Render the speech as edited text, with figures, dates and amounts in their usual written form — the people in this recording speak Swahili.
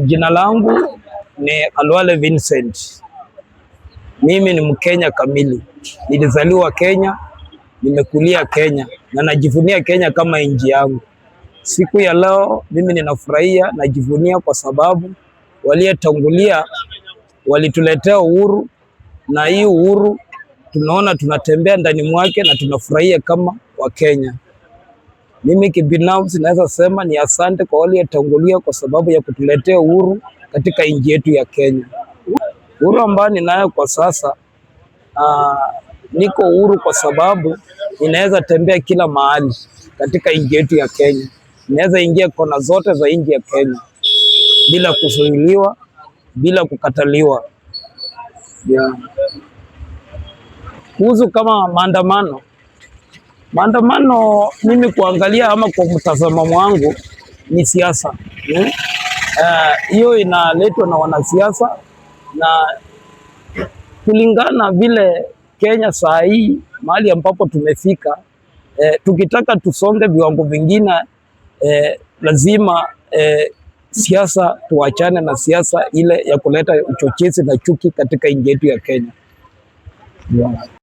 Jina langu ni Khalwale Vincent. Mimi ni Mkenya kamili. Nilizaliwa Kenya, nimekulia Kenya na najivunia Kenya kama nchi yangu. Siku ya leo mimi ninafurahia, najivunia kwa sababu waliotangulia walituletea uhuru, na hii uhuru tunaona tunatembea ndani mwake na tunafurahia kama Wakenya. Mimi kibinafsi naweza sema ni asante kwa waliotangulia kwa sababu ya kutuletea uhuru katika nchi yetu ya Kenya. Uhuru ambao ninayo kwa sasa, niko uhuru kwa sababu ninaweza tembea kila mahali katika nchi yetu ya Kenya. Ninaweza ingia kona zote za nchi ya Kenya bila kuzuiliwa, bila kukataliwa. Kuhusu kama maandamano mimi kuangalia ama kwa mtazamo wangu ni siasa. Hiyo inaletwa na wanasiasa, na kulingana vile Kenya saa hii mahali ambapo tumefika, tukitaka tusonge viwango vingine, lazima siasa tuachane na siasa ile ya kuleta uchochezi na chuki katika nchi yetu ya Kenya.